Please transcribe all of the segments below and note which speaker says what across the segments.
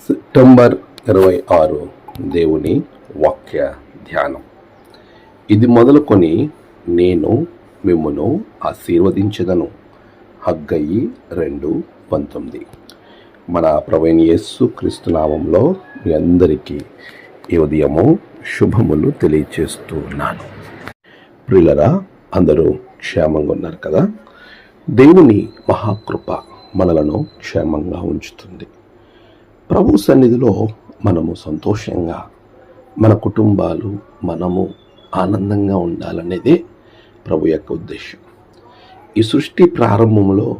Speaker 1: September 26 దేవుని వాక్య ధ్యానం. ఇది మొదలుకొని నేను మిమ్మును ఆశీర్వదించెదను. హగ్గయి 2:19. మన ప్రభువైన యేసు క్రీస్తు నామములో మీ అందరికీ ఈ ఉదయము శుభములు తెలియచేస్తూ ఉన్నాను. ప్రియులరా, అందరూ క్షేమంగా ఉన్నారు కదా? దేవుని మహాకృప మనలను క్షేమంగా ఉంచుతుంది. ప్రభు సన్నిధిలో మనము సంతోషంగా, మన కుటుంబాలు, మనము ఆనందంగా ఉండాలనేదే ప్రభు యొక్క ఉద్దేశం. ఈ సృష్టి ప్రారంభంలో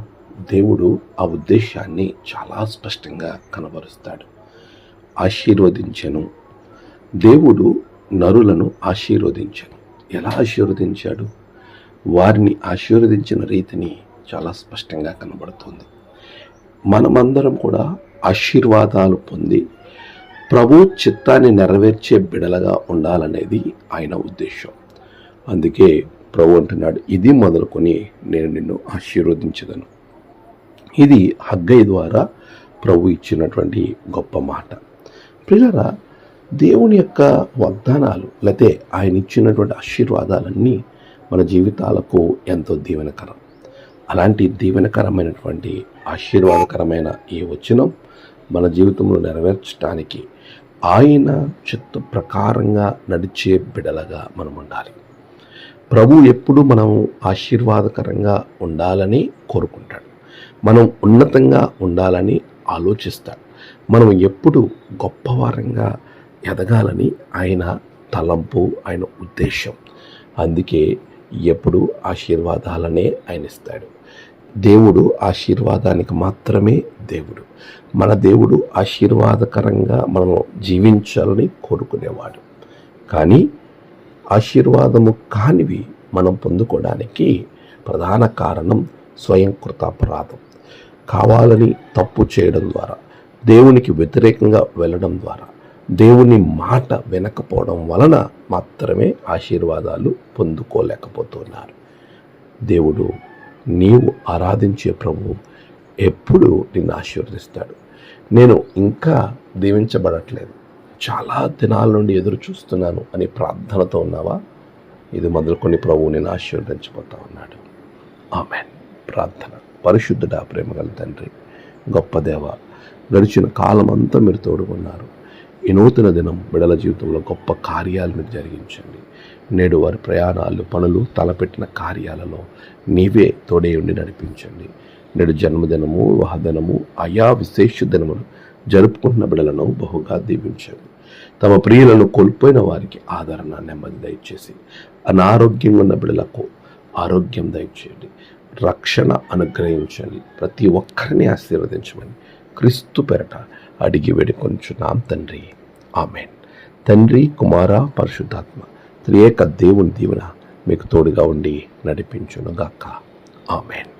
Speaker 1: దేవుడు ఆ ఉద్దేశాన్ని చాలా స్పష్టంగా కనబరుస్తాడు. ఆశీర్వదించెను. దేవుడు నరులను ఆశీర్వదించెను. ఎలా ఆశీర్వదించాడు? వారిని ఆశీర్వదించిన రీతిని చాలా స్పష్టంగా కనబడుతుంది. మనమందరం కూడా ఆశీర్వాదాలు పొంది ప్రభు చిత్తాన్ని నెరవేర్చే బిడలగా ఉండాలనేది ఆయన ఉద్దేశం. అందుకే ప్రభు అంటున్నాడు, ఇది మొదలుకొని నేను నిన్ను ఆశీర్వదించదను. ఇది హగ్గయి ద్వారా ప్రభు ఇచ్చినటువంటి గొప్ప మాట. ప్రియులారా, దేవుని యొక్క వాగ్దానాలు లేతే ఆయన ఇచ్చినటువంటి ఆశీర్వాదాలన్నీ మన జీవితాలకు ఎంతో దీవెనకరం. అలాంటి దీవెనకరమైనటువంటి ఆశీర్వాదకరమైన ఈ వచనం మన జీవితంలో నెరవేర్చడానికి ఆయన చిత్త ప్రకారంగా నడిచే బిడలగా మనం ఉండాలి. ప్రభు ఎప్పుడు మనం ఆశీర్వాదకరంగా ఉండాలని కోరుకుంటాడు. మనం ఉన్నతంగా ఉండాలని ఆలోచిస్తాడు. మనం ఎప్పుడు గొప్పవారంగా ఎదగాలని ఆయన తలంపు, ఆయన ఉద్దేశం. అందుకే ఎప్పుడు ఆశీర్వాదాలనే ఆయన ఇస్తాడు. దేవుడు ఆశీర్వాదానికి మాత్రమే దేవుడు. మన దేవుడు ఆశీర్వాదకరంగా మనం జీవించాలని కోరుకునేవాడు. కానీ ఆశీర్వాదము కానివి మనం పొందుకోవడానికి ప్రధాన కారణం స్వయం కృతాపరాధం. కావాలని తప్పు చేయడం ద్వారా, దేవునికి వ్యతిరేకంగా వెళ్ళడం ద్వారా, దేవుని మాట వినకపోవడం వలన మాత్రమే ఆశీర్వాదాలు పొందుకోలేకపోతున్నారు. దేవుడు, నీవు ఆరాధించే ప్రభువు ఎప్పుడు నిన్ను ఆశీర్వదిస్తాడు. నేను ఇంకా దీవించబడట్లేదు, చాలా దినాల నుండి ఎదురు చూస్తున్నాను అని ప్రార్థనతో ఉన్నావా? ఇది మొదలుకొని ప్రభువు నేను ఆశీర్వదించబోతా ఉన్నాడు. ఆమేన్. ప్రార్థన. పరిశుద్ధుడా, ప్రేమగల తండ్రి, గొప్ప దేవ, గడిచిన కాలం అంతా మీరు తోడుకున్నారు. ఈ నూతన దినం బిడల జీవితంలో గొప్ప కార్యాలు మీరు జరిగించండి. నేడు వారి ప్రయాణాలు, పనులు, తలపెట్టిన కార్యాలలో నీవే తోడే ఉండి నడిపించండి. నేడు జన్మదినము, వివాహదినము, ఆయా విశేష దినములు జరుపుకుంటున్న బిడలను బహుగా దీవించండి. తమ ప్రియులను కోల్పోయిన వారికి ఆదరణ, నెమ్మది దయచేసి, అనారోగ్యంగా ఉన్న బిడలకు ఆరోగ్యం దయచేయండి. రక్షణ అనుగ్రహించండి. ప్రతి ఒక్కరిని ఆశీర్వదించమని క్రీస్తు పేరట అడిగి వేడుకొంచున్నాం తండ్రి. ఆమేన్. తండ్రి, కుమార, పరిశుద్ధాత్మ త్రియేక దేవుని దీవెన మీకు తోడుగా ఉండి నడిపించునుగాక. ఆమేన్.